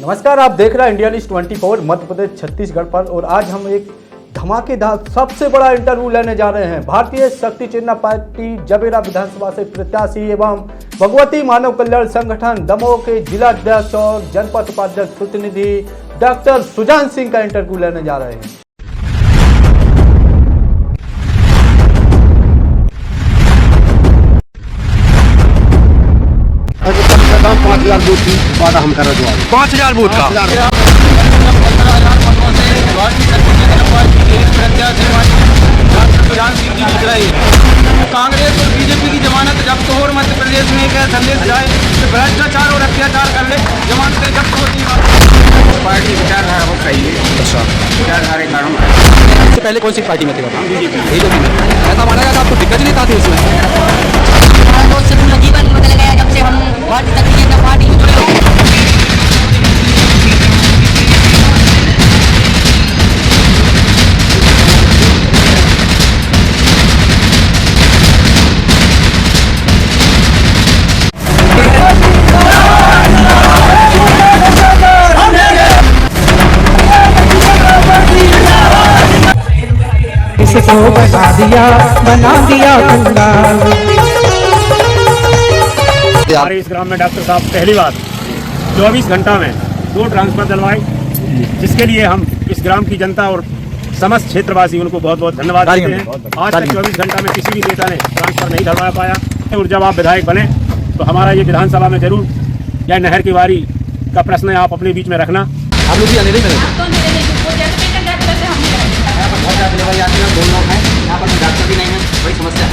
नमस्कार, आप देख रहे हैं इंडिया न्यूज़ 24 मध्य प्रदेश छत्तीसगढ़ पर। और आज हम एक धमाकेदार सबसे बड़ा इंटरव्यू लेने जा रहे हैं। भारतीय शक्ति चिन्ह पार्टी जबेरा विधानसभा से प्रत्याशी एवं भगवती मानव कल्याण संगठन दमोह के जिला अध्यक्ष और जनपद उपाध्यक्ष प्रतिनिधि डॉक्टर सुजान सिंह का इंटरव्यू लेने जा रहे हैं। कम 5,000 वोट की वादा हम कर रहे हैं। 5,000 वोट का कांग्रेस और बीजेपी की जमानत जब्त हो और मध्य प्रदेश में एक संदेश जाए कि भ्रष्टाचार और अत्याचार कर ले, जमानतें जब्त होती हैं। पार्टी विचारधारा बहुत सही है। अच्छा, विचारधारा कारण इससे पहले कौन सी पार्टी में थे? बीजेपी में। ऐसा माना जाता आपको दिक्कत नहीं आती उसमें? जीवन बदल गया जब से हम भारतीय जनता पार्टी में जुड़े हैं। इसको बना दिया हमारे इस ग्राम में डॉक्टर साहब पहली बार 24 घंटा में 2 ट्रांसफर दिलवाए, जिसके लिए हम इस ग्राम की जनता और समस्त क्षेत्रवासी उनको बहुत बहुत धन्यवाद देते हैं। आज तक 24 घंटा में किसी भी नेता ने ट्रांसफर नहीं दिलवा पाया। और जब आप विधायक बने तो हमारा ये विधानसभा में जरूर यह नहर की वारी का प्रश्न आप अपने बीच में रखना। आप लोग भी अंधेरे में बहुत ज़्यादा लेवल आती है। 2 लोग हैं यहाँ पर, डॉक्टर भी नहीं है, बड़ी समस्या है।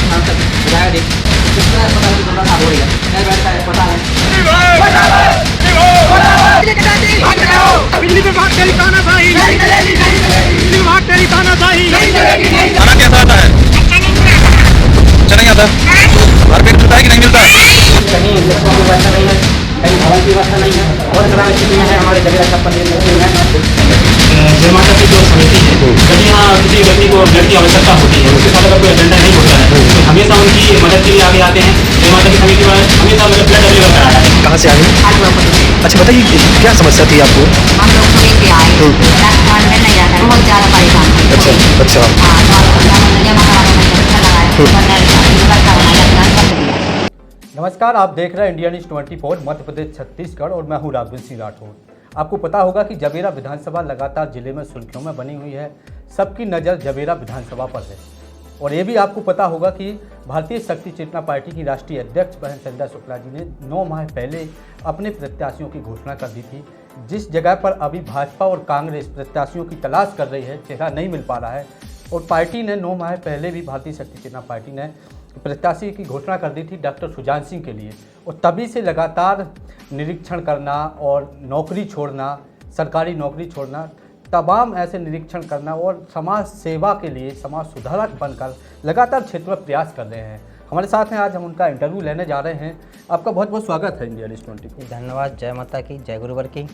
हम तक विधायक देख अस्पताल की दुर्घटना हो रही है, नहीं बैठता है अस्पताल है। बिजली विभाग तेरी तानाशाही, बिजली विभाग तेरी तानाशाही। खाना कैसा आता है? अच्छा नहीं आता। घर पे मिलता है कि नहीं मिलता? कहीं इलेक्ट्रॉन की व्यवस्था नहीं है, कहीं भवन की व्यवस्था नहीं है। और खराब स्थिति में है हमारे जगह छप्पन निर्माता की जो समिति है, जब यहाँ किसी व्यक्ति को ब्लड की आवश्यकता होती है, उसके साथ अगर कोई एजेंडा नहीं होता है तो हमेशा उनकी मदद के लिए आगे आते हैं। निर्माता की समिति वाले हमेशा ब्लड अवेलेबल कराया है। कहाँ से आए? अच्छा बताइए, क्या समस्या थी आपको? हम लोग सुबह से आए, राजस्थान में नहीं आता, बहुत ज़्यादा परेशान थे। नमस्कार, आप देख रहे हैं इंडिया न्यूज़ 24 मध्य प्रदेश छत्तीसगढ़ और मैं हूं राघवेंद्र सिंह राठौर। आपको पता होगा कि जबेरा विधानसभा लगातार जिले में सुर्खियों में बनी हुई है। सबकी नज़र जबेरा विधानसभा पर है। और ये भी आपको पता होगा कि भारतीय शक्ति चेतना पार्टी की राष्ट्रीय अध्यक्ष बहन संध्या शुक्ला जी ने 9 माह पहले अपने प्रत्याशियों की घोषणा कर दी थी। जिस जगह पर अभी भाजपा और कांग्रेस प्रत्याशियों की तलाश कर रही है, चेहरा नहीं मिल पा रहा है, और पार्टी ने 9 माह पहले भी भारतीय शक्ति चेतना पार्टी ने प्रत्याशी की घोषणा कर दी थी डॉक्टर सुजान सिंह के लिए। और तभी से लगातार निरीक्षण करना और नौकरी छोड़ना, सरकारी नौकरी छोड़ना, तमाम ऐसे निरीक्षण करना और समाज सेवा के लिए समाज सुधारक बनकर लगातार क्षेत्र में प्रयास कर रहे हैं। हमारे साथ हैं, आज हम उनका इंटरव्यू लेने जा रहे हैं। आपका बहुत बहुत स्वागत है इंडिया न्यूज़ 24। धन्यवाद। जय माता की, जय गुरुवर की।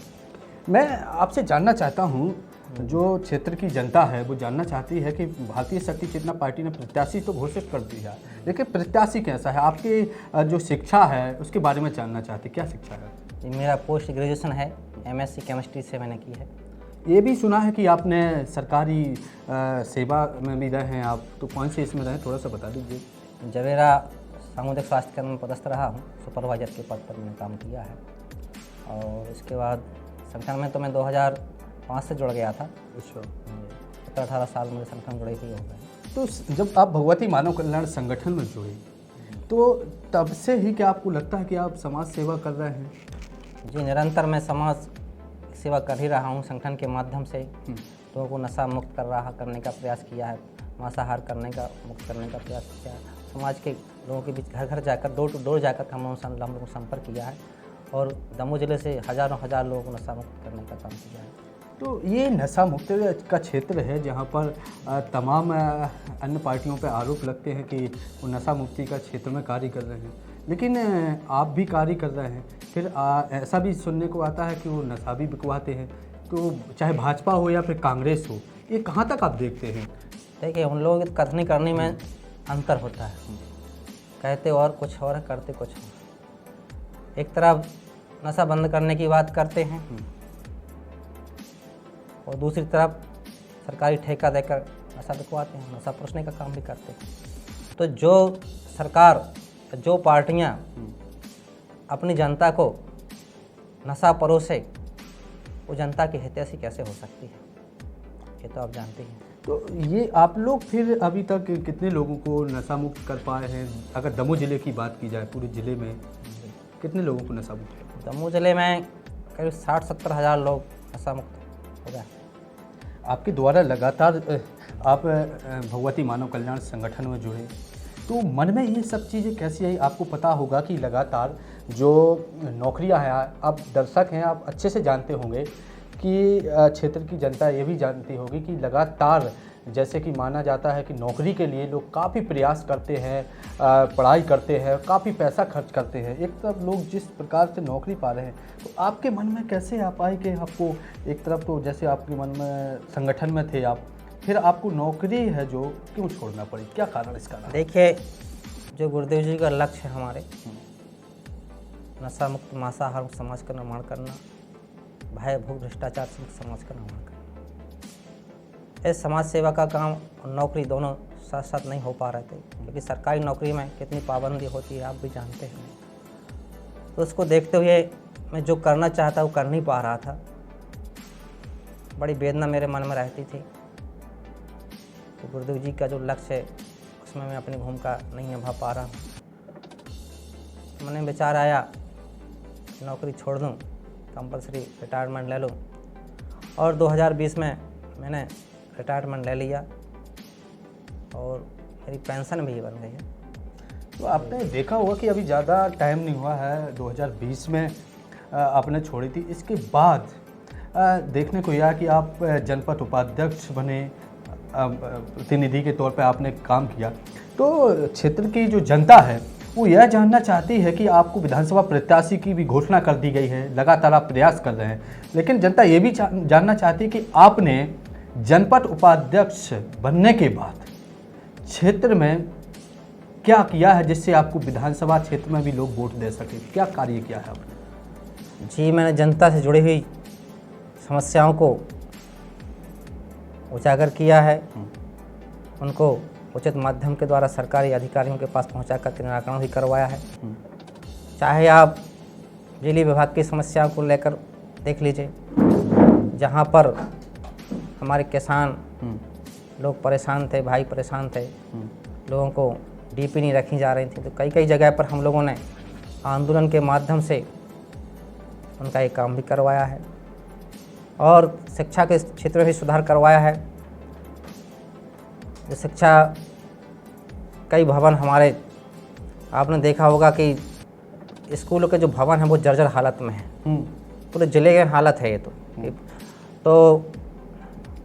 मैं आपसे जानना चाहता हूँ, जो क्षेत्र की जनता है वो जानना चाहती है कि भारतीय शक्ति चेतना पार्टी ने प्रत्याशी तो घोषित कर दिया, लेकिन प्रत्याशी कैसा है? आपकी जो शिक्षा है उसके बारे में जानना चाहती, क्या शिक्षा है? मेरा पोस्ट ग्रेजुएशन है, MSc केमिस्ट्री से मैंने की है। ये भी सुना है कि आपने सरकारी सेवा में भी रहे हैं आप, तो कौन से इसमें रहे, थोड़ा सा बता दीजिए। जबेरा सामुदायिक स्वास्थ्य केंद्र में पदस्थ रहा हूँ, सुपरवाइजर के पद पर मैंने काम किया है। और इसके बाद संगठन में तो मैं 2005 से जुड़ गया था। 17-18 साल मुझे संगठन जुड़े हुए हो गए। तो जब आप भगवती मानव कल्याण संगठन में जुड़े तो तब से ही क्या आपको लगता है कि आप समाज सेवा कर रहे हैं? जी, निरंतर मैं समाज सेवा कर ही रहा हूँ। संगठन के माध्यम से लोगों को नशा मुक्त करने का प्रयास किया है, मांसाहार मुक्त करने का प्रयास किया है। समाज के लोगों के बीच घर घर जाकर, डोर टू डोर जाकर हम लोगों को संपर्क किया है और दमोह जिले से हज़ारों लोगों को नशा मुक्त करने का काम किया है। तो ये नशा मुक्त का क्षेत्र है जहाँ पर तमाम अन्य पार्टियों पर आरोप लगते हैं कि वो नशा मुक्ति का क्षेत्र में कार्य कर रहे हैं, लेकिन आप भी कार्य कर रहे हैं। फिर ऐसा भी सुनने को आता है कि वो नशा भी बिकवाते हैं। तो चाहे भाजपा हो या फिर कांग्रेस हो, ये कहाँ तक आप देखते हैं? देखिए, उन लोगों की कथनी करने में अंतर होता है। कहते और कुछ और है, करते कुछ और। एक तरफ नशा बंद करने की बात करते हैं और दूसरी तरफ सरकारी ठेका देकर नशा बिकवाते हैं, नशा परोसने का काम भी करते हैं। तो जो सरकार, जो पार्टियां अपनी जनता को नशा परोसे, वो जनता की हितैषी कैसे हो सकती है, ये तो आप जानते हैं। तो ये आप लोग फिर अभी तक कितने लोगों को नशा मुक्त कर पाए हैं? अगर दमोह ज़िले की बात की जाए, पूरे ज़िले में कितने लोगों को नशा मुक्त? दमोह ज़िले में करीब 60-70 हज़ार लोग नशा मुक्त हो गए। आपके द्वारा लगातार आप भगवती मानव कल्याण संगठन में जुड़े, तो मन में ये सब चीज़ें कैसी आई? आपको पता होगा कि लगातार जो नौकरियां हैं, आप दर्शक हैं, आप अच्छे से जानते होंगे कि क्षेत्र की जनता ये भी जानती होगी कि लगातार जैसे कि माना जाता है कि नौकरी के लिए लोग काफ़ी प्रयास करते हैं, पढ़ाई करते हैं, काफ़ी पैसा खर्च करते हैं। एक तरफ लोग जिस प्रकार से नौकरी पा रहे हैं, तो आपके मन में कैसे आप आए कि आपको एक तरफ तो जैसे आपके मन में संगठन में थे आप, फिर आपको नौकरी है जो क्यों छोड़ना पड़ी? क्या कारण इसका रहा? देखिए, जो गुरुदेव जी का लक्ष्य है हमारे, नशा मुक्त मांसाहार समाज का निर्माण करना, भय भूख भ्रष्टाचार से मुक्त समाज का निर्माण करना, इस समाज सेवा का काम और नौकरी दोनों साथ साथ नहीं हो पा रहे थे, क्योंकि सरकारी नौकरी में कितनी पाबंदी होती है आप भी जानते हैं। तो उसको देखते हुए मैं जो करना चाहता वो कर नहीं पा रहा था, बड़ी वेदना मेरे मन में रहती थी। तो गुरुदेव जी का जो लक्ष्य है उसमें मैं अपनी भूमिका नहीं निभा पा रहा हूँ। मैंने विचार आया नौकरी छोड़ दूँ, कंपलसरी रिटायरमेंट ले लूँ, और 2020 में मैंने रिटायरमेंट ले लिया और मेरी पेंशन भी बन गई है। तो आपने देखा होगा कि अभी ज़्यादा टाइम नहीं हुआ है, 2020 में आपने छोड़ी थी। इसके बाद देखने को यह कि आप जनपद उपाध्यक्ष बने, प्रतिनिधि के तौर पे आपने काम किया। तो क्षेत्र की जो जनता है वो यह जानना चाहती है कि आपको विधानसभा प्रत्याशी की भी घोषणा कर दी गई है, लगातार आप प्रयास कर रहे हैं, लेकिन जनता ये भी जानना चाहती है कि आपने जनपद उपाध्यक्ष बनने के बाद क्षेत्र में क्या किया है जिससे आपको विधानसभा क्षेत्र में भी लोग वोट दे सके? क्या कार्य किया है आपने? जी, मैंने जनता से जुड़ी हुई समस्याओं को उजागर किया है, उनको उचित माध्यम के द्वारा सरकारी अधिकारियों के पास पहुंचा कर निराकरण भी करवाया है। चाहे आप बिजली विभाग की समस्याओं को लेकर देख लीजिए, जहां पर हमारे किसान लोग परेशान थे, भाई परेशान थे, लोगों को डीपी नहीं रखी जा रही थी, तो कई कई जगह पर हम लोगों ने आंदोलन के माध्यम से उनका ये काम भी करवाया है। और शिक्षा के क्षेत्र में भी सुधार करवाया है। जो शिक्षा, कई भवन हमारे, आपने देखा होगा कि स्कूलों के जो भवन हैं वो जर्जर हालत में हैं, पूरे ज़िले के हालत है ये। तो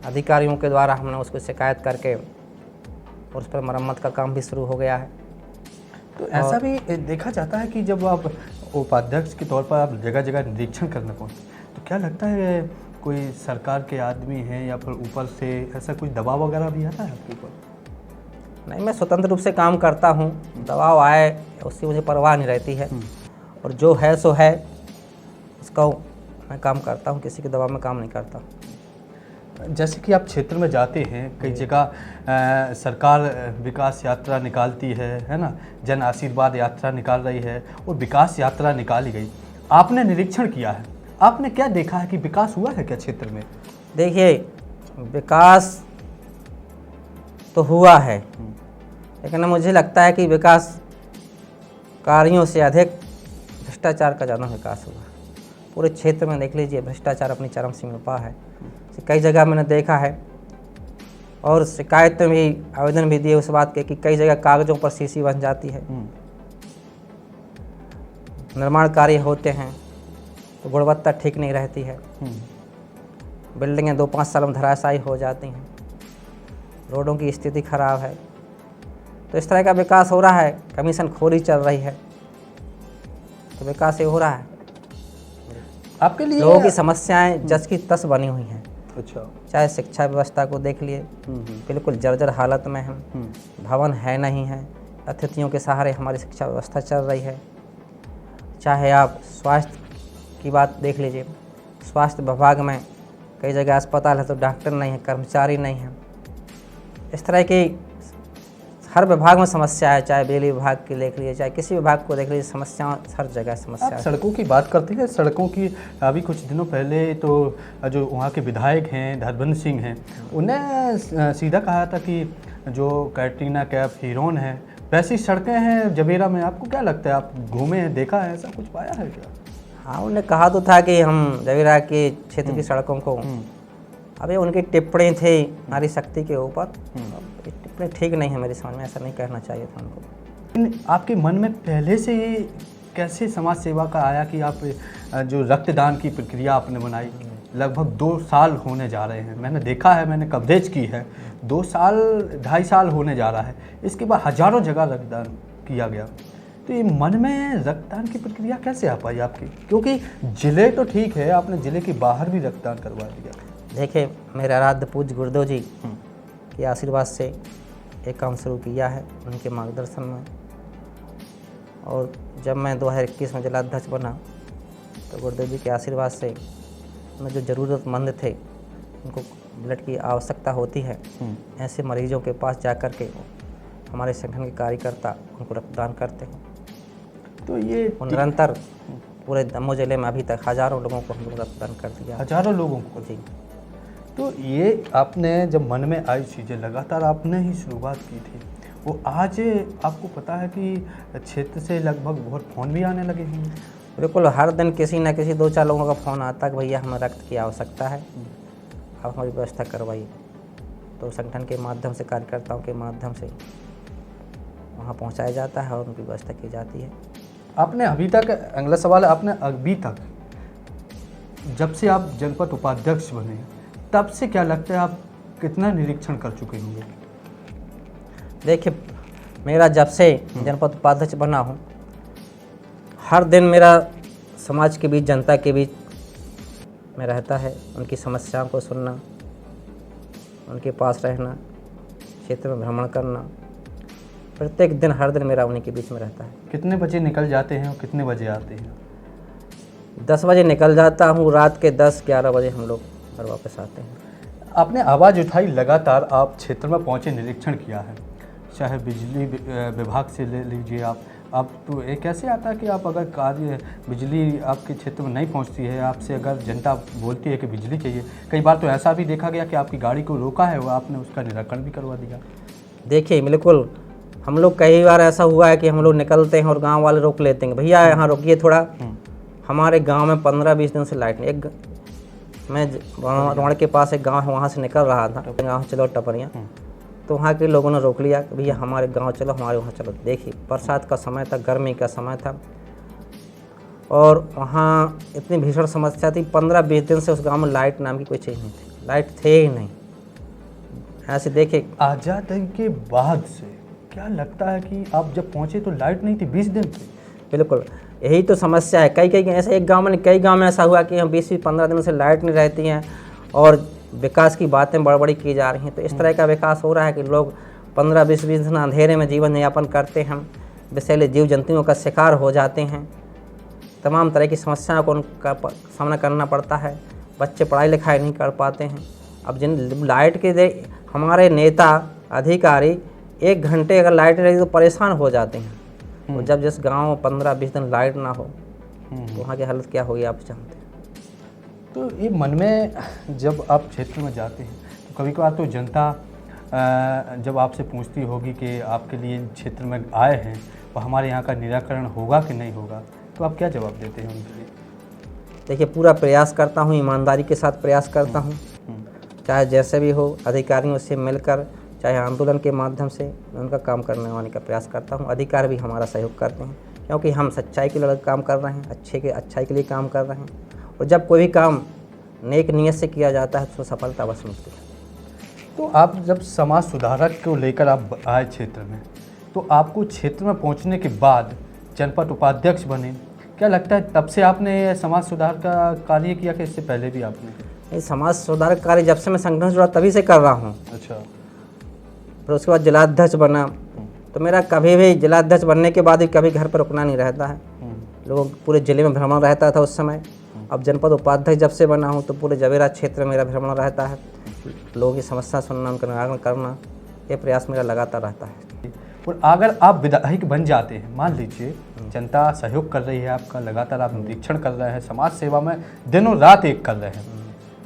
अधिकारियों के द्वारा हमने उसको शिकायत करके और उस पर मरम्मत का काम भी शुरू हो गया है। तो ऐसा भी देखा जाता है कि जब आप उपाध्यक्ष के तौर पर आप जगह जगह निरीक्षण करने पहुँचते, तो क्या लगता है कोई सरकार के आदमी हैं या फिर ऊपर से ऐसा कुछ दबाव वगैरह भी आता है आपके ऊपर? नहीं, मैं स्वतंत्र रूप से काम करता हूँ, दबाव आए उससे मुझे परवाह नहीं रहती है, और जो है सो है, उसका मैं काम करता हूँ, किसी के दबाव में काम नहीं करता। जैसे कि आप क्षेत्र में जाते हैं, कई जगह सरकार विकास यात्रा निकालती है ना, जन आशीर्वाद यात्रा निकाल रही है और विकास यात्रा निकाली गई, आपने निरीक्षण किया है, आपने क्या देखा है कि विकास हुआ है क्या क्षेत्र में? देखिए, विकास तो हुआ है, लेकिन मुझे लगता है कि विकास कार्यों से अधिक भ्रष्टाचार का ज़्यादा विकास हुआ। पूरे क्षेत्र में देख लीजिए, भ्रष्टाचार अपनी चरम सीमा पर है। कई जगह मैंने देखा है और शिकायत में भी, आवेदन भी दिए उस बात के कि कई जगह कागज़ों पर सीसी बन जाती है, निर्माण कार्य होते हैं तो गुणवत्ता ठीक नहीं रहती है, बिल्डिंगें 2-5 साल में धराशायी हो जाती हैं, रोडों की स्थिति खराब है। तो इस तरह का विकास हो रहा है, कमीशन खोरी चल रही है, तो विकास ये हो रहा है। आपके लिए लोगों की समस्याएं जस की तस बनी हुई हैं। अच्छा, चाहे शिक्षा व्यवस्था को देख लिए, बिल्कुल जर्जर हालत में है, भवन है नहीं है, अतिथियों के सहारे हमारी शिक्षा व्यवस्था चल रही है। चाहे आप स्वास्थ्य की बात देख लीजिए, स्वास्थ्य विभाग में कई जगह अस्पताल है तो डॉक्टर नहीं है, कर्मचारी नहीं है। इस तरह की हर विभाग में समस्या है, चाहे बिजली विभाग की देख लीजिए, चाहे किसी विभाग को देख लीजिए, समस्या हर जगह समस्या आप है। सड़कों की बात करते हैं, सड़कों की अभी कुछ दिनों पहले तो जो वहाँ के विधायक हैं धर्मेंद्र सिंह हैं, उन्हें सीधा कहा था कि जो कैटरीना कैफ हीरोइन है वैसी सड़कें हैं जबेरा में। आपको क्या लगता है, आप घूमे हैं, देखा है, ऐसा कुछ पाया है क्या? हाँ, उन्होंने कहा तो था कि हम जबीरा के क्षेत्र की सड़कों को, अभी उनकी टिप्पणी थी नारी शक्ति के ऊपर, टिप्पणी ठीक नहीं है मेरी समझ में, ऐसा नहीं कहना चाहिए था उनको। लेकिन आपके मन में पहले से ये कैसे समाज सेवा का आया कि आप जो रक्तदान की प्रक्रिया आपने बनाई? लगभग 2 साल होने जा रहे हैं, मैंने देखा है, मैंने कवरेज की है, 2 साल 2.5 साल होने जा रहा है। इसके बाद हजारों जगह रक्तदान किया गया, तो ये मन में रक्तदान की प्रक्रिया कैसे आ पाई आपकी? क्योंकि जिले तो ठीक है, आपने जिले के बाहर भी रक्तदान करवा दिया। देखिए, मेरे आराध्य पूज्य गुरुदेव जी के आशीर्वाद से एक काम शुरू किया है उनके मार्गदर्शन में। और जब मैं 2021 में जिलाध्यक्ष बना तो गुरुदेव जी के आशीर्वाद से उन्हें जो ज़रूरतमंद थे, उनको ब्लड की आवश्यकता होती है, ऐसे मरीजों के पास जा कर के हमारे संगठन के कार्यकर्ता उनको रक्तदान करते हैं। तो ये निरंतर पूरे दमोह जिले में अभी तक हज़ारों लोगों को हम लोग रक्तदान कर दिया। हजारों लोगों को जी। तो ये आपने जब मन में आई चीज़ें, लगातार आपने ही शुरुआत की थी, वो आज आपको पता है कि क्षेत्र से लगभग बहुत फ़ोन भी आने लगे हैं। बिल्कुल, हर दिन किसी न किसी 2-4 लोगों का फ़ोन आता है कि भैया हमें रक्त की आवश्यकता है, आप हमारी व्यवस्था करवाइए। तो संगठन के माध्यम से, कार्यकर्ताओं के माध्यम से वहाँ पहुँचाया जाता है और उनकी व्यवस्था की जाती है। आपने अभी तक, अगला सवाल है, आपने अभी तक जब से आप जनपद उपाध्यक्ष बने तब से क्या लगता है आप कितना निरीक्षण कर चुके होंगे? देखिए, मेरा जब से जनपद उपाध्यक्ष बना हूँ, हर दिन मेरा समाज के बीच, जनता के बीच में रहता है, उनकी समस्याओं को सुनना, उनके पास रहना, क्षेत्र में भ्रमण करना, प्रत्येक दिन, हर दिन मेरा उन्हीं के बीच में रहता है। कितने बजे निकल जाते हैं और कितने बजे आते हैं? 10 बजे निकल जाता हूँ, रात के 10-11 बजे हम लोग घर वापस आते हैं। आपने आवाज़ उठाई, लगातार आप क्षेत्र में पहुँचे, निरीक्षण किया है, चाहे बिजली विभाग से ले लीजिए आप तो ये कैसे आता है कि आप अगर कार्य बिजली आपके क्षेत्र में नहीं पहुंचती है, आपसे अगर जनता बोलती है कि बिजली चाहिए, कई बार तो ऐसा भी देखा गया कि आपकी गाड़ी को रोका है, वो आपने उसका निराकरण भी करवा दिया। देखिए, बिल्कुल, हम लोग कई बार ऐसा हुआ है कि हम लोग निकलते हैं और गांव वाले रोक लेते हैं, भैया यहाँ रोकिए थोड़ा, हमारे गांव में 15-20 दिन से लाइट नहीं। मैं रोड के पास एक गांव है, वहाँ से निकल रहा था, गाँव चलो टपरियाँ, तो वहाँ के लोगों ने रोक लिया कि भैया हमारे गांव चलो, हमारे वहाँ चलो। देखिए, बरसात का समय था, गर्मी का समय था, और वहाँ इतनी भीषण समस्या थी, 15-20 दिन से उस गांव में लाइट नाम की कोई चीज़ नहीं थी, लाइट थे ही नहीं। ऐसे देखे, आज़ादी के बाद से क्या लगता है कि आप जब पहुँचे तो लाइट नहीं थी 20 दिन से? बिल्कुल, यही तो समस्या है। कई ऐसे, एक गांव में, कई गांव में ऐसा हुआ कि हम 20-15 दिन से लाइट नहीं रहती हैं और विकास की बातें बड़ी की जा रही हैं। तो इस तरह का विकास हो रहा है कि लोग 15-20 दिन अंधेरे में जीवन यापन करते हैं, विषैले जीव जंतुओं का शिकार हो जाते हैं, तमाम तरह की समस्याओं को उनका सामना करना पड़ता है, बच्चे पढ़ाई लिखाई नहीं कर पाते हैं। अब जिन लाइट के हमारे नेता अधिकारी 1 घंटे अगर लाइट रही तो परेशान हो जाते हैं, और जब जिस गांव में 15-20 दिन लाइट ना हो तो वहाँ की हालत क्या होगी आप जानते हैं। तो ये मन में जब आप क्षेत्र में जाते हैं तो कभी कभार तो जनता जब आपसे पूछती होगी कि आपके लिए क्षेत्र में आए हैं और हमारे यहाँ का निराकरण होगा कि नहीं होगा, तो आप क्या जवाब देते हैं उनके लिए? देखिए, पूरा प्रयास करता हूँ, ईमानदारी के साथ प्रयास करता हूँ, चाहे जैसे भी हो, अधिकारियों से मिलकर, चाहे आंदोलन के माध्यम से मैं उनका काम करने वाने का प्रयास करता हूँ। अधिकारी भी हमारा सहयोग करते हैं, क्योंकि हम सच्चाई के लिए काम कर रहे हैं, अच्छाई के लिए काम कर रहे हैं, और जब कोई भी काम नेक नीयत से किया जाता है तो सफलता अवश्य मिलती है। तो आप जब समाज सुधारक को लेकर आप आए क्षेत्र में, तो आपको क्षेत्र में पहुंचने के बाद जनपद उपाध्यक्ष बने, क्या लगता है तब से आपने समाज सुधार का कार्य किया कि इससे पहले भी आपने? ये समाज सुधार कार्य जब से मैं संगठन से जुड़ा तभी से कर रहा हूँ। अच्छा। फिर उसके बाद जिलाध्यक्ष बना, तो मेरा कभी भी जिलाध्यक्ष बनने के बाद भी कभी घर पर रुकना नहीं रहता है। लोग पूरे जिले में भ्रमण रहता था उस समय, अब जनपद उपाध्यक्ष जब से बना हूँ तो पूरे जवेरा क्षेत्र में मेरा भ्रमण रहता है, लोगों की समस्या सुनना, उनका निराकरण करना, ये प्रयास मेरा लगातार रहता है। और अगर आप विधायक बन जाते हैं, मान लीजिए जनता सहयोग कर रही है आपका, लगातार आप निरीक्षण कर रहे हैं, समाज सेवा में दिनों रात एक कर रहे हैं,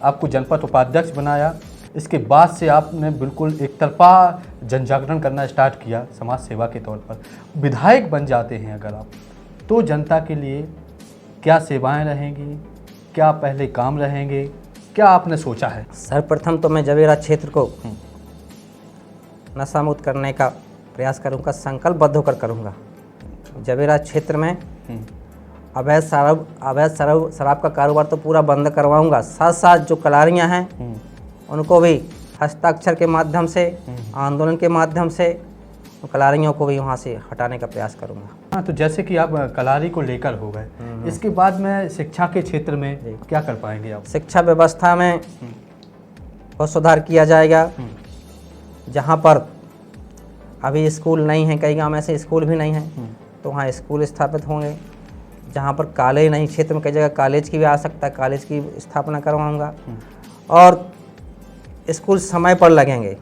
आपको जनपद उपाध्यक्ष बनाया, इसके बाद से आपने बिल्कुल एक तरफा जन जागरण करना स्टार्ट किया समाज सेवा के तौर पर, विधायक बन जाते हैं अगर आप, तो जनता के लिए क्या सेवाएं रहेंगी, क्या पहले काम रहेंगे, क्या आपने सोचा है? सर्वप्रथम तो मैं जवेरा क्षेत्र को नशा मुक्त करने का प्रयास करूंगा, संकल्पबद्ध होकर करूंगा। जवेरा क्षेत्र में अवैध शराब का कारोबार तो पूरा बंद करवाऊंगा, साथ साथ जो कलारियां हैं उनको भी हस्ताक्षर के माध्यम से, आंदोलन के माध्यम से कलारियों को भी वहाँ से हटाने का प्रयास करूंगा। हाँ, तो जैसे कि आप कलारी को लेकर हो गए, इसके बाद में शिक्षा के क्षेत्र में क्या कर पाएंगे आप? शिक्षा व्यवस्था में बहुत सुधार किया जाएगा। जहाँ पर अभी स्कूल नहीं है, कई गांव में ऐसे स्कूल भी नहीं है, तो वहाँ स्कूल स्थापित होंगे। जहाँ पर कॉलेज नहीं, क्षेत्र में कई जगह कॉलेज की भी आवश्यकता है, कॉलेज की स्थापना करवाऊँगा। और स्कूल समय पर लगेंगे,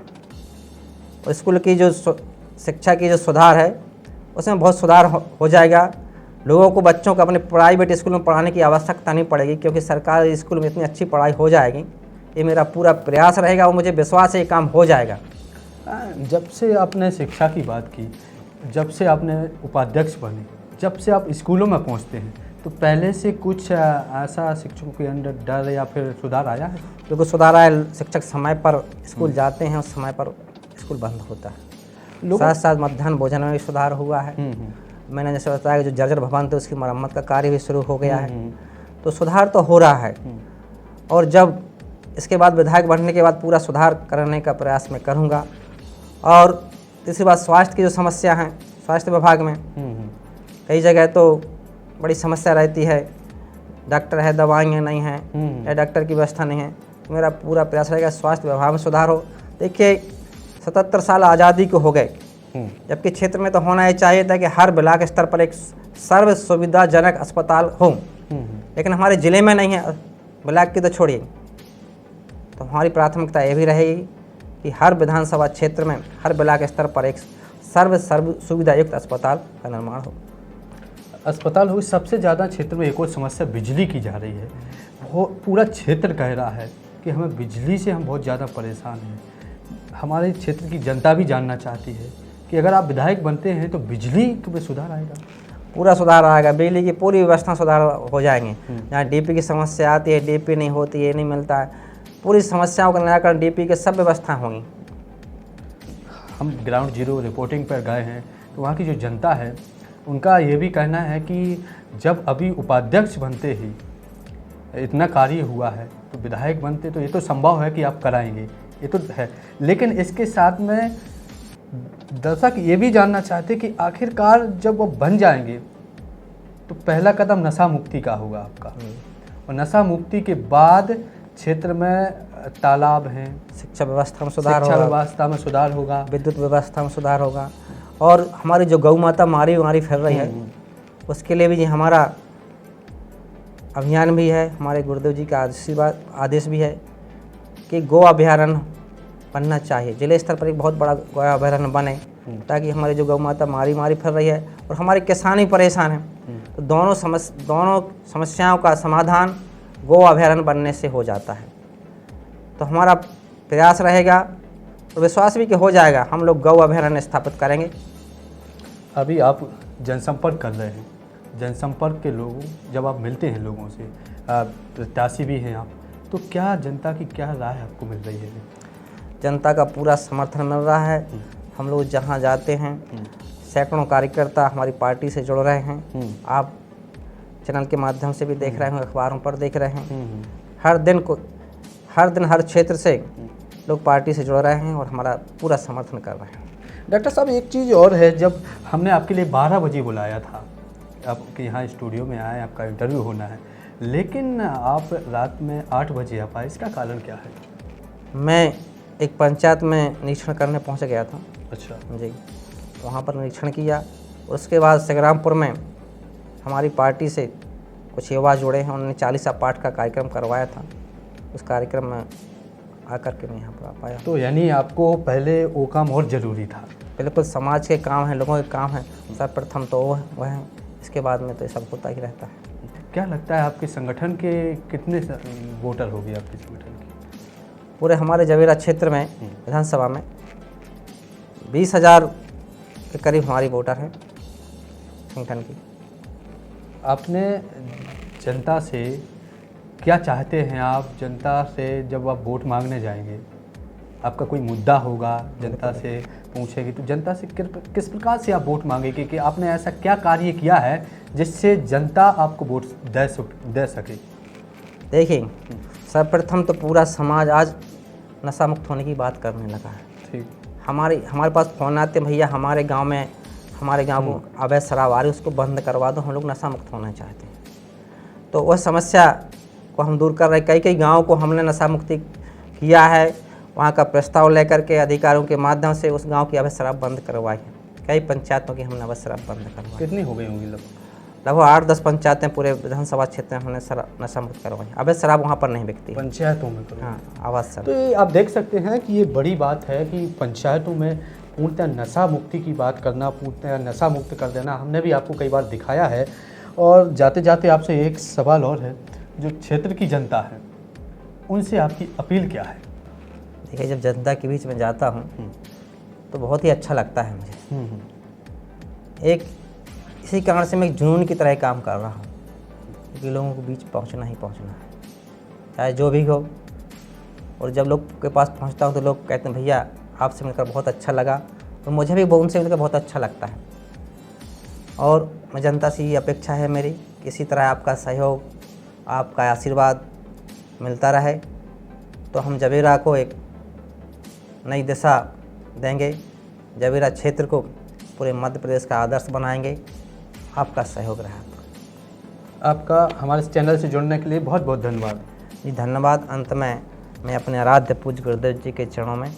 और स्कूल की जो शिक्षा की जो सुधार है उसमें बहुत सुधार हो जाएगा। लोगों को, बच्चों को अपने प्राइवेट स्कूल में पढ़ाने की आवश्यकता नहीं पड़ेगी, क्योंकि सरकारी स्कूल में इतनी अच्छी पढ़ाई हो जाएगी। ये मेरा पूरा प्रयास रहेगा और मुझे विश्वास है ये काम हो जाएगा। जब से आपने शिक्षा की बात की, जब से आपने उपाध्यक्ष बने, जब से आप स्कूलों में पहुंचते हैं, तो पहले से कुछ ऐसा शिक्षकों के अंदर डर या फिर सुधार आया है? बिल्कुल सुधार आया। शिक्षक समय पर स्कूल जाते हैं और समय पर स्कूल बंद होता है। साथ साथ मध्याह्न भोजन में भी सुधार हुआ है। मैंने जैसे बताया कि जो जर्जर भवन थे उसकी मरम्मत का कार्य भी शुरू हो गया है, तो सुधार तो हो रहा है। और जब इसके बाद विधायक बनने के बाद पूरा सुधार करने का प्रयास मैं करूँगा। और तीसरी बात, स्वास्थ्य की जो समस्या है, स्वास्थ्य विभाग में कई जगह तो बड़ी समस्या रहती है, डॉक्टर है, दवाइयाँ नहीं हैं, या डॉक्टर की व्यवस्था नहीं है। तो मेरा पूरा प्रयास रहेगा स्वास्थ्य विभाग में सुधार हो। देखिए 77 साल आज़ादी को हो गए, जबकि क्षेत्र में तो होना ही चाहिए था कि हर ब्लॉक स्तर पर एक सर्व सुविधाजनक अस्पताल हो, लेकिन हमारे ज़िले में नहीं है। ब्लॉक की तो छोड़िए, तो हमारी प्राथमिकता ये भी रहेगी कि हर विधानसभा क्षेत्र में हर ब्लॉक स्तर पर एक सर्व सुविधा युक्त अस्पताल का निर्माण हो। अस्पताल हो। सबसे ज़्यादा क्षेत्र में एक और समस्या बिजली की जा रही है। वो पूरा क्षेत्र कह रहा है कि हमें बिजली से हम बहुत ज़्यादा परेशान हैं। हमारे क्षेत्र की जनता भी जानना चाहती है कि अगर आप विधायक बनते हैं तो बिजली में सुधार आएगा? पूरा सुधार आएगा, बिजली की पूरी व्यवस्था सुधार हो जाएंगे। जहाँ डीपी की समस्या आती है, डीपी नहीं होती, ये नहीं मिलता है, पूरी समस्याओं का निराकरण डीपी के सब व्यवस्था होंगी। हम ग्राउंड जीरो रिपोर्टिंग पर गए हैं, तो वहाँ की जो जनता है उनका ये भी कहना है कि जब अभी उपाध्यक्ष बनते ही इतना कार्य हुआ है, तो विधायक बनते तो ये तो संभव है कि आप कराएंगे, ये तो है। लेकिन इसके साथ में दर्शक ये भी जानना चाहते कि आखिरकार जब वो बन जाएंगे तो पहला कदम नशा मुक्ति का होगा आपका, और नशा मुक्ति के बाद क्षेत्र में तालाब हैं, शिक्षा व्यवस्था में सुधार शिक्षा होगा, व्यवस्था में सुधार होगा, विद्युत व्यवस्था में सुधार होगा। और हमारी जो गौ माता मारी फिर रही है, उसके लिए भी हमारा अभियान भी है। हमारे गुरुदेव जी का आदेश भी है कि गौ अभयारण्य बनना चाहिए, जिले स्तर पर एक बहुत बड़ा गौ अभयारण्य बने, ताकि हमारी जो गौ माता मारी फिर रही है और हमारे किसान ही परेशान हैं, तो दोनों समस्याओं का समाधान गौ अभयारण्य बनने से हो जाता है। तो हमारा प्रयास रहेगा और विश्वास भी कि हो जाएगा, हम लोग गौ अभयारण्य स्थापित करेंगे। अभी आप जनसंपर्क कर रहे हैं, जनसंपर्क के लोगों, जब आप मिलते हैं लोगों से, प्रत्याशी भी हैं आप, तो क्या जनता की क्या राय आपको मिल रही है? जनता का पूरा समर्थन मिल रहा है। हम लोग जहां जाते हैं सैकड़ों कार्यकर्ता हमारी पार्टी से जुड़ रहे हैं। आप चैनल के माध्यम से भी देख रहे हैं, अखबारों पर देख रहे हैं। हर दिन हर क्षेत्र से लोग पार्टी से जुड़ रहे हैं और हमारा पूरा समर्थन कर रहे हैं। डॉक्टर साहब, एक चीज़ और है, जब हमने आपके लिए 12 बजे बुलाया था, आपके यहाँ स्टूडियो में आए, आपका इंटरव्यू होना है, लेकिन आप रात में 8 बजे आप आए, इसका कारण क्या है? मैं एक पंचायत में निरीक्षण करने पहुँच गया था। अच्छा जी, वहाँ पर निरीक्षण किया और उसके बाद संग्रामपुर में हमारी पार्टी से कुछ युवा जुड़े हैं, उन्होंने 40 पाठ का कार्यक्रम करवाया था। उस कार्यक्रम में आकर के मैं यहाँ पर आ पाया। तो यानी आपको पहले वो काम और ज़रूरी था। बिल्कुल, समाज के काम हैं, लोगों के काम हैं, सर्वप्रथम तो वह है, इसके बाद में तो ये सब होता ही रहता है। क्या लगता है आपके संगठन के कितने वोटर हो गए आपके संगठन के? पूरे हमारे जवेरा क्षेत्र में विधानसभा में 20,000 के करीब हमारी वोटर है संगठन की। आपने जनता से क्या चाहते हैं आप? जनता से जब आप वोट मांगने जाएंगे, आपका कोई मुद्दा होगा, जनता से पूछेगी, तो जनता से किस प्रकार से आप वोट मांगेंगे कि आपने ऐसा क्या कार्य किया है जिससे जनता आपको वोट दे सके? देखिए, सर्वप्रथम तो पूरा समाज आज नशा मुक्त होने की बात करने लगा है। ठीक। हमारे पास फ़ोन आते, भैया हमारे गांव को अवैध शराब आ रही, उसको बंद करवा दो, हम लोग नशा मुक्त होना चाहते हैं। तो वह समस्या को हम दूर कर रहे हैं। कई गाँव को हमने नशा मुक्ति किया है, वहाँ का प्रस्ताव लेकर के अधिकारियों के माध्यम से उस गांव की अवैध शराब बंद करवाई है। कई पंचायतों की हमने अवैध शराब बंद करवाई। कितनी हो गई होंगी लगभग 8-10 पंचायतें पूरे विधानसभा क्षेत्र में हमने नशा मुक्त करवाई। अवैध शराब वहाँ पर नहीं बिकती, पंचायतों में करो। हाँ, आवाज़ शराब। तो ये आप देख सकते हैं कि ये बड़ी बात है कि पंचायतों में पूर्णतः नशा मुक्ति की बात करना, पूर्णतः नशा मुक्त कर देना। हमने भी आपको कई बार दिखाया है। और जाते जाते आपसे एक सवाल और है, जो क्षेत्र की जनता है उनसे आपकी अपील क्या है? देखिए, जब जनता के बीच में जाता हूँ तो बहुत ही अच्छा लगता है मुझे। एक इसी कारण से मैं एक जुनून की तरह काम कर रहा हूँ कि लोगों के बीच पहुँचना ही पहुँचना है, चाहे जो भी हो। और जब लोग के पास पहुँचता हूँ तो लोग कहते हैं भैया आपसे मिलकर बहुत अच्छा लगा, और मुझे भी उनसे मिलकर बहुत अच्छा लगता है। और मैं जनता से ये अपेक्षा है मेरी कि इसी तरह आपका सहयोग, आपका आशीर्वाद मिलता रहे, तो हम जवेरा को एक नई दिशा देंगे, जवेरा क्षेत्र को पूरे मध्य प्रदेश का आदर्श बनाएंगे। आपका सहयोग रहा। आपका हमारे चैनल से जुड़ने के लिए बहुत बहुत धन्यवाद। जी धन्यवाद। अंत में मैं अपने आराध्य पूज्य गुरुदेव जी के चरणों में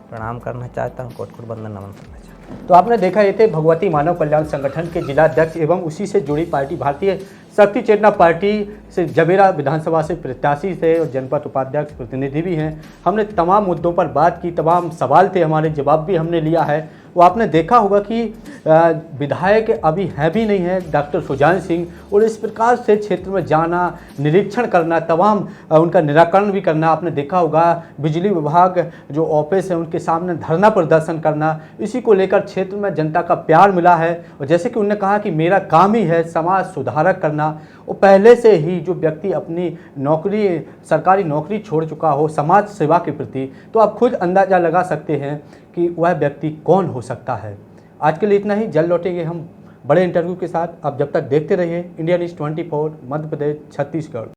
प्रणाम करना चाहता हूँ, कोटि कोटि वंदन नमन करना चाहता हूँ। तो आपने देखा, ये थे भगवती मानव कल्याण संगठन के जिलाध्यक्ष एवं उसी से जुड़ी पार्टी भारतीय शक्ति चेतना पार्टी से जवेरा विधानसभा से प्रत्याशी थे और जनपद उपाध्यक्ष प्रतिनिधि भी हैं। हमने तमाम मुद्दों पर बात की, तमाम सवाल थे हमारे, जवाब भी हमने लिया है। वो आपने देखा होगा कि विधायक अभी हैं भी नहीं है डॉक्टर सुजान सिंह, और इस प्रकार से क्षेत्र में जाना, निरीक्षण करना, तमाम उनका निराकरण भी करना। आपने देखा होगा बिजली विभाग जो ऑफिस है उनके सामने धरना प्रदर्शन करना। इसी को लेकर क्षेत्र में जनता का प्यार मिला है। और जैसे कि उन्होंने कहा कि मेरा काम ही है समाज सुधारक करना, और पहले से ही जो व्यक्ति अपनी नौकरी, सरकारी नौकरी छोड़ चुका हो समाज सेवा के प्रति, तो आप खुद अंदाज़ा लगा सकते हैं कि वह व्यक्ति कौन हो सकता है। आज के लिए इतना ही, जल्द लौटेंगे हम बड़े इंटरव्यू के साथ। आप जब तक देखते रहिए इंडिया न्यूज़ 24 मध्य प्रदेश छत्तीसगढ़।